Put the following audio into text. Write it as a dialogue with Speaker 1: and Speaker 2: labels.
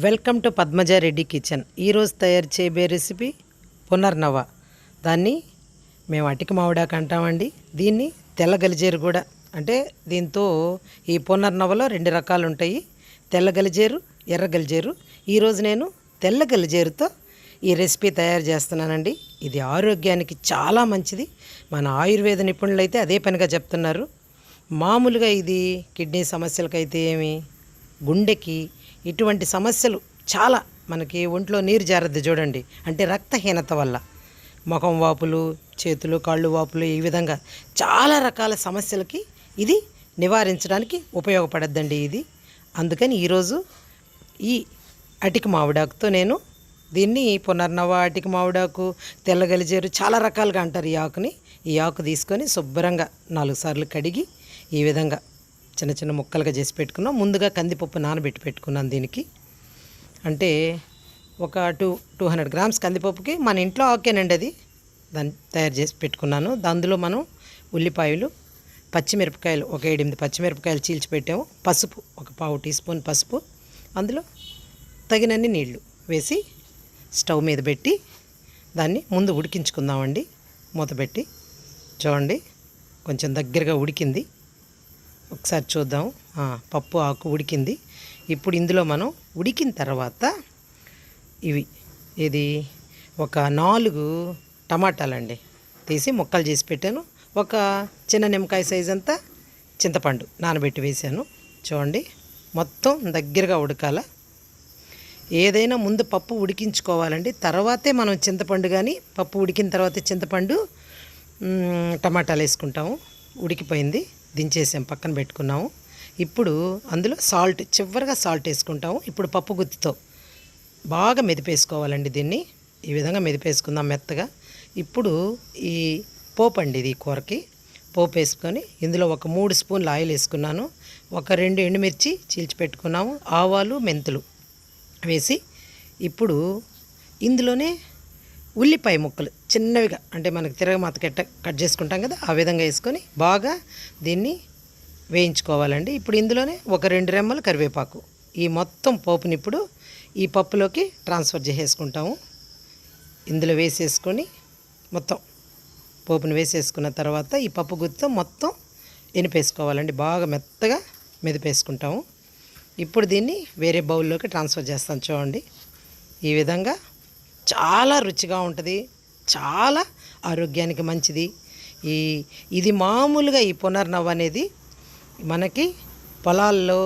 Speaker 1: Welcome to Padmaja Reddy kitchen. ఈరోజు తయారు చేయబోయే రెసిపీ పునర్నవ. దాన్ని మేము అటిక మామిడాకు అంటామండి. దీన్ని తెల్ల గలిజేరు కూడా అంటే దీంతో ఈ పునర్నవలో రెండు రకాలు ఉంటాయి, తెల్ల గలిజేరు, ఎర్ర గలిజేరు. ఈరోజు నేను తెల్ల గలిజేరుతో ఈ రెసిపీ తయారు చేస్తున్నానండి. ఇది ఆరోగ్యానికి చాలా మంచిది. మన ఆయుర్వేద నిపుణులు అయితే అదే పనిగా చెప్తున్నారు. మామూలుగా ఇది కిడ్నీ సమస్యలకైతే ఏమి, గుండెకి, ఇటువంటి సమస్యలు చాలా మనకి ఒంట్లో నీరు జారద్దు చూడండి, అంటే రక్తహీనత వల్ల ముఖం వాపులు, చేతులు కాళ్ళు వాపులు, ఈ విధంగా చాలా రకాల సమస్యలకి ఇది నివారించడానికి ఉపయోగపడద్దండి ఇది. అందుకని ఈరోజు ఈ అటిక మామిడాకుతో నేను దీన్ని పునర్నవ, అటిక మామిడాకు, తెల్ల గలిజేరు చాలా రకాలుగా అంటారు ఈ ఆకుని. ఈ ఆకు తీసుకొని శుభ్రంగా 4 సార్లు కడిగి ఈ విధంగా చిన్న చిన్న ముక్కలుగా చేసి పెట్టుకున్నాం. ముందుగా కందిపప్పు నానబెట్టి పెట్టుకున్నాను దీనికి. అంటే ఒక 200 గ్రామ్స్ కందిపప్పుకి మన ఇంట్లో ఆకేనండి అది. దాన్ని తయారు చేసి పెట్టుకున్నాను. అందులో మనం ఉల్లిపాయలు, పచ్చిమిరపకాయలు ఒక 7-8 పచ్చిమిరపకాయలు చీల్చి పెట్టాము. పసుపు ఒక 1/2 టీ స్పూన్ పసుపు, అందులో తగినన్ని నీళ్లు వేసి స్టవ్ మీద పెట్టి దాన్ని ముందు ఉడికించుకుందామండి. మూత పెట్టి చూడండి, కొంచెం దగ్గరగా ఉడికింది. ఒకసారి చూద్దాం. పప్పు ఆకు ఉడికింది. ఇప్పుడు ఇందులో మనం ఉడికిన తర్వాత ఇది ఒక 4 టమాటాలండి తీసి ముక్కలు చేసి పెట్టాను. ఒక చిన్న నిమ్మకాయ సైజ్ అంతా చింతపండు నానబెట్టి వేసాను. చూడండి, మొత్తం దగ్గరగా ఉడకాల. ఏదైనా ముందు పప్పు ఉడికించుకోవాలండి, తర్వాతే మనం చింతపండు కానీ పప్పు ఉడికిన తర్వాత చింతపండు, టమాటాలు వేసుకుంటాము. ఉడికిపోయింది, దించేసాం, పక్కన పెట్టుకున్నాము. ఇప్పుడు అందులో చివరిగా సాల్ట్ వేసుకుంటాము. ఇప్పుడు పప్పు గుత్తితో బాగా మెదిపేసుకోవాలండి. దీన్ని ఈ విధంగా మెదిపేసుకుందాం మెత్తగా. ఇప్పుడు ఈ పోపు అండి, ఇది కూరకి పోపు వేసుకొని ఇందులో ఒక 3 స్పూన్లు ఆయిల్ వేసుకున్నాను. ఒక 2 ఎండుమిర్చి చీల్చి పెట్టుకున్నాము. ఆవాలు, మెంతులు వేసి ఇప్పుడు ఇందులోనే ఉల్లిపాయ ముక్కలు చిన్నవిగా, అంటే మనకి తిరగమాత కట్ చేసుకుంటాం కదా, ఆ విధంగా వేసుకొని బాగా దీన్ని వేయించుకోవాలండి. ఇప్పుడు ఇందులోనే ఒక 2 రెమ్మలు కరివేపాకు, ఈ మొత్తం పోపుని ఇప్పుడు ఈ పప్పులోకి ట్రాన్స్ఫర్ చేసేసుకుంటాము. ఇందులో వేసేసుకొని మొత్తం పోపుని వేసేసుకున్న తర్వాత ఈ పప్పు గుత్తితో మొత్తం ఎనిపేసుకోవాలండి. బాగా మెత్తగా మెదిపేసుకుంటాము. ఇప్పుడు దీన్ని వేరే బౌల్లోకి ట్రాన్స్ఫర్ చేస్తాను. చూడండి, ఈ విధంగా చాలా రుచిగా ఉంటుంది, చాలా ఆరోగ్యానికి మంచిది. ఇది మామూలుగా ఈ పునర్నవ అనేది మనకి పొలాల్లో